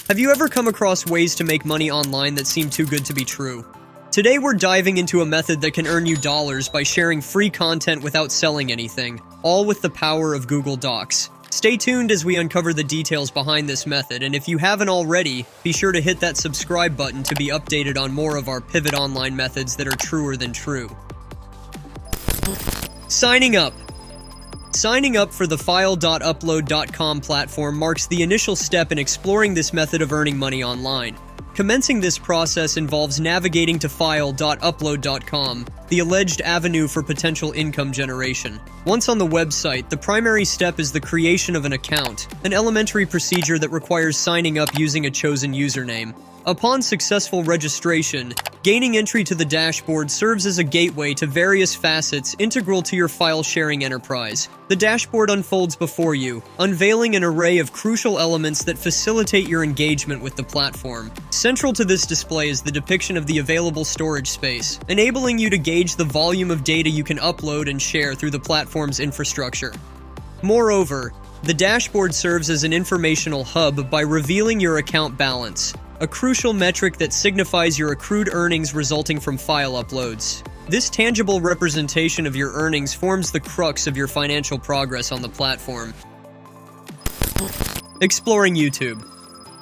Have you ever come across ways to make money online that seem too good to be true? Today we're diving into a method that can earn you dollars by sharing free content without selling anything, all with the power of Google Docs. Stay tuned as we uncover the details behind this method, and if you haven't already, be sure to hit that subscribe button to be updated on more of our pivot online methods that are truer than true. Signing up. Signing up for the File.upload.com platform marks the initial step in exploring this method of earning money online. Commencing this process involves navigating to File.upload.com, the alleged avenue for potential income generation. Once on the website, the primary step is the creation of an account, an elementary procedure that requires signing up using a chosen username. Upon successful registration, gaining entry to the dashboard serves as a gateway to various facets integral to your file-sharing enterprise. The dashboard unfolds before you, unveiling an array of crucial elements that facilitate your engagement with the platform. Central to this display is the depiction of the available storage space, enabling you to gauge the volume of data you can upload and share through the platform's infrastructure. Moreover, the dashboard serves as an informational hub by revealing your account balance, a crucial metric that signifies your accrued earnings resulting from file uploads. This tangible representation of your earnings forms the crux of your financial progress on the platform. Exploring YouTube.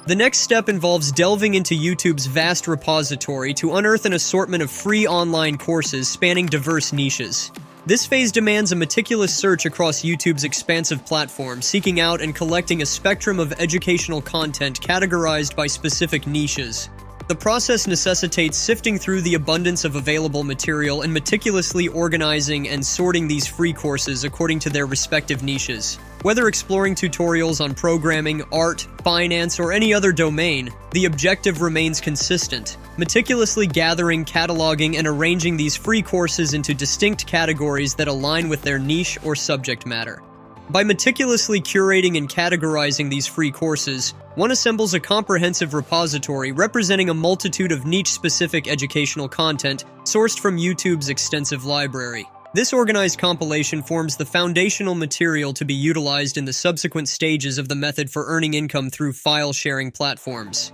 The next step involves delving into YouTube's vast repository to unearth an assortment of free online courses spanning diverse niches. This phase demands a meticulous search across YouTube's expansive platform, seeking out and collecting a spectrum of educational content categorized by specific niches. The process necessitates sifting through the abundance of available material and meticulously organizing and sorting these free courses according to their respective niches. Whether exploring tutorials on programming, art, finance, or any other domain, the objective remains consistent: meticulously gathering, cataloging, and arranging these free courses into distinct categories that align with their niche or subject matter. By meticulously curating and categorizing these free courses, one assembles a comprehensive repository representing a multitude of niche-specific educational content sourced from YouTube's extensive library. This organized compilation forms the foundational material to be utilized in the subsequent stages of the method for earning income through file-sharing platforms.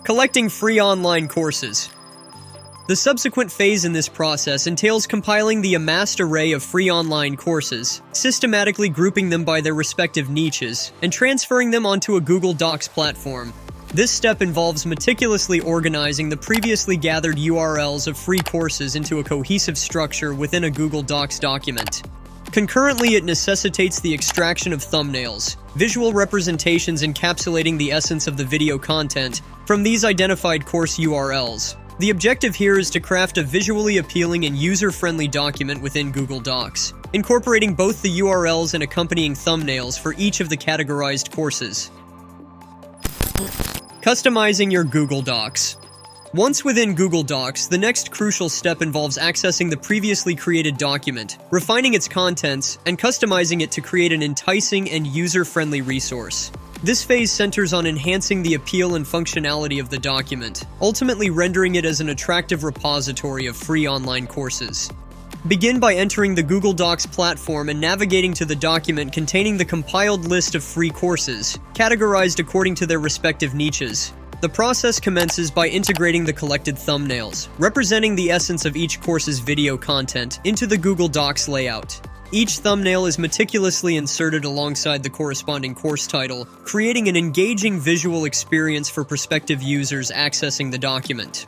Collecting free online courses. The subsequent phase in this process entails compiling the amassed array of free online courses, systematically grouping them by their respective niches, and transferring them onto a Google Docs platform. This step involves meticulously organizing the previously gathered URLs of free courses into a cohesive structure within a Google Docs document. Concurrently, it necessitates the extraction of thumbnails, visual representations encapsulating the essence of the video content, from these identified course URLs. The objective here is to craft a visually appealing and user-friendly document within Google Docs, incorporating both the URLs and accompanying thumbnails for each of the categorized courses. Customizing your Google Docs. Once within Google Docs, the next crucial step involves accessing the previously created document, refining its contents, and customizing it to create an enticing and user-friendly resource. This phase centers on enhancing the appeal and functionality of the document, ultimately rendering it as an attractive repository of free online courses. Begin by entering the Google Docs platform and navigating to the document containing the compiled list of free courses, categorized according to their respective niches. The process commences by integrating the collected thumbnails, representing the essence of each course's video content, into the Google Docs layout. Each thumbnail is meticulously inserted alongside the corresponding course title, creating an engaging visual experience for prospective users accessing the document.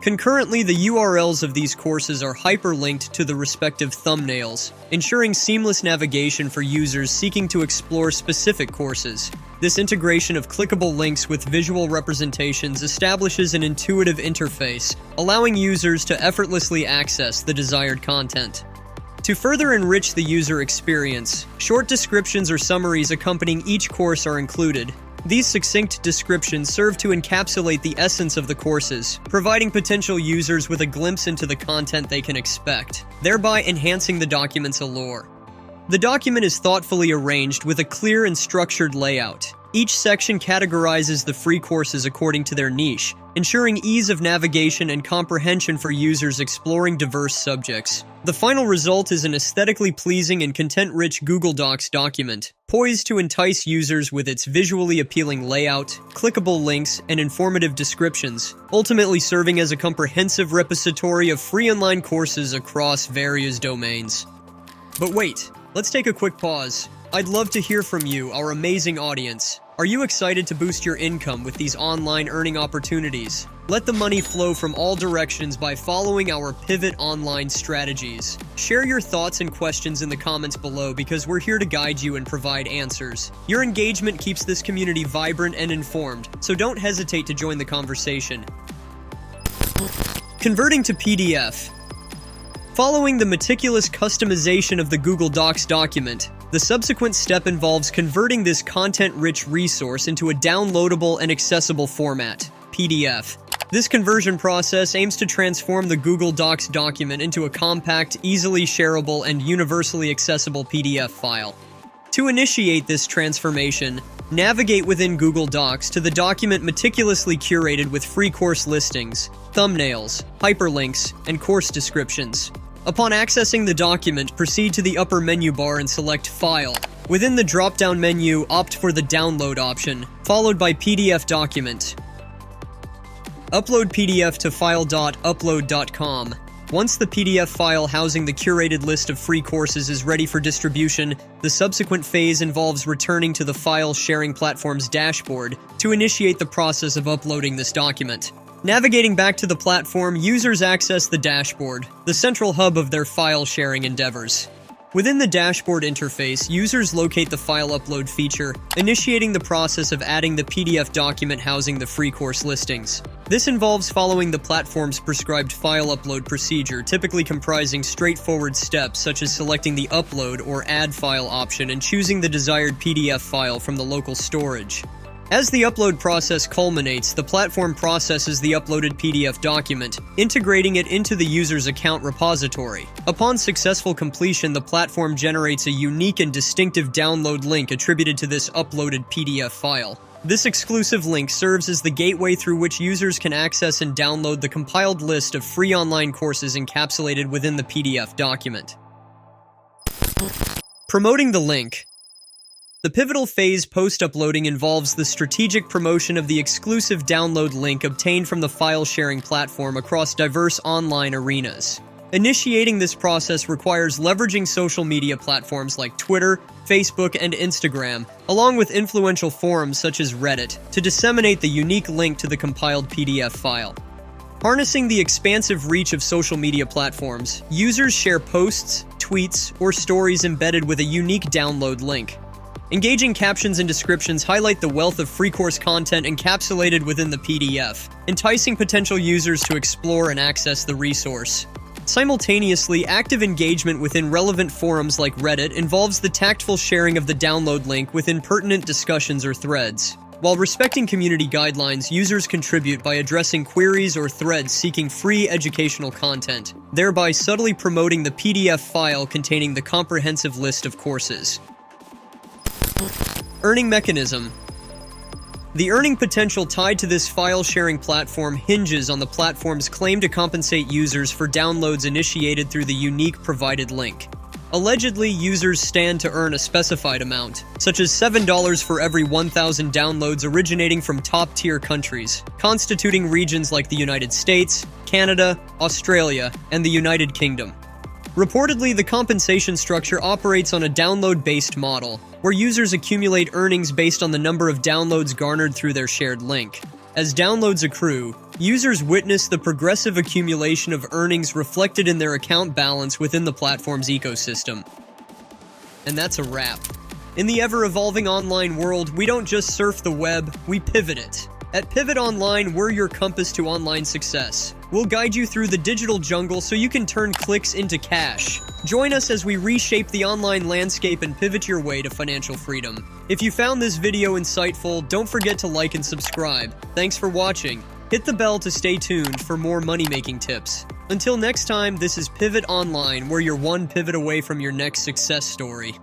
Concurrently, the URLs of these courses are hyperlinked to the respective thumbnails, ensuring seamless navigation for users seeking to explore specific courses. This integration of clickable links with visual representations establishes an intuitive interface, allowing users to effortlessly access the desired content. To further enrich the user experience, short descriptions or summaries accompanying each course are included. These succinct descriptions serve to encapsulate the essence of the courses, providing potential users with a glimpse into the content they can expect, thereby enhancing the document's allure. The document is thoughtfully arranged with a clear and structured layout. Each section categorizes the free courses according to their niche, ensuring ease of navigation and comprehension for users exploring diverse subjects. The final result is an aesthetically pleasing and content-rich Google Docs document, poised to entice users with its visually appealing layout, clickable links, and informative descriptions, ultimately serving as a comprehensive repository of free online courses across various domains. But wait, let's take a quick pause. I'd love to hear from you, our amazing audience. Are you excited to boost your income with these online earning opportunities? Let the money flow from all directions by following our Pivot Online strategies. Share your thoughts and questions in the comments below because we're here to guide you and provide answers. Your engagement keeps this community vibrant and informed, so don't hesitate to join the conversation. Converting to PDF. Following the meticulous customization of the Google Docs document, the subsequent step involves converting this content-rich resource into a downloadable and accessible format, PDF. This conversion process aims to transform the Google Docs document into a compact, easily shareable, and universally accessible PDF file. To initiate this transformation, navigate within Google Docs to the document meticulously curated with free course listings, thumbnails, hyperlinks, and course descriptions. Upon accessing the document, proceed to the upper menu bar and select File. Within the drop-down menu, opt for the Download option, followed by PDF Document. Upload PDF to file.upload.com. Once the PDF file housing the curated list of free courses is ready for distribution, the subsequent phase involves returning to the file sharing platform's dashboard to initiate the process of uploading this document. Navigating back to the platform, users access the dashboard, the central hub of their file-sharing endeavors. Within the dashboard interface, users locate the file upload feature, initiating the process of adding the PDF document housing the free course listings. This involves following the platform's prescribed file upload procedure, typically comprising straightforward steps such as selecting the Upload or Add File option and choosing the desired PDF file from the local storage. As the upload process culminates, the platform processes the uploaded PDF document, integrating it into the user's account repository. Upon successful completion, the platform generates a unique and distinctive download link attributed to this uploaded PDF file. This exclusive link serves as the gateway through which users can access and download the compiled list of free online courses encapsulated within the PDF document. Promoting the link. The pivotal phase post-uploading involves the strategic promotion of the exclusive download link obtained from the file-sharing platform across diverse online arenas. Initiating this process requires leveraging social media platforms like Twitter, Facebook, and Instagram, along with influential forums such as Reddit, to disseminate the unique link to the compiled PDF file. Harnessing the expansive reach of social media platforms, users share posts, tweets, or stories embedded with a unique download link. Engaging captions and descriptions highlight the wealth of free course content encapsulated within the PDF, enticing potential users to explore and access the resource. Simultaneously, active engagement within relevant forums like Reddit involves the tactful sharing of the download link within pertinent discussions or threads. While respecting community guidelines, users contribute by addressing queries or threads seeking free educational content, thereby subtly promoting the PDF file containing the comprehensive list of courses. Earning mechanism. The earning potential tied to this file-sharing platform hinges on the platform's claim to compensate users for downloads initiated through the unique provided link. Allegedly, users stand to earn a specified amount, such as $7 for every 1,000 downloads originating from top-tier countries, constituting regions like the United States, Canada, Australia, and the United Kingdom. Reportedly, the compensation structure operates on a download-based model, where users accumulate earnings based on the number of downloads garnered through their shared link. As downloads accrue, users witness the progressive accumulation of earnings reflected in their account balance within the platform's ecosystem. And that's a wrap. In the ever-evolving online world, we don't just surf the web, we pivot it. At Pivot Online, we're your compass to online success. We'll guide you through the digital jungle so you can turn clicks into cash. Join us as we reshape the online landscape and pivot your way to financial freedom. If you found this video insightful, don't forget to like and subscribe. Thanks for watching. Hit the bell to stay tuned for more money-making tips. Until next time, this is Pivot Online, where you're one pivot away from your next success story.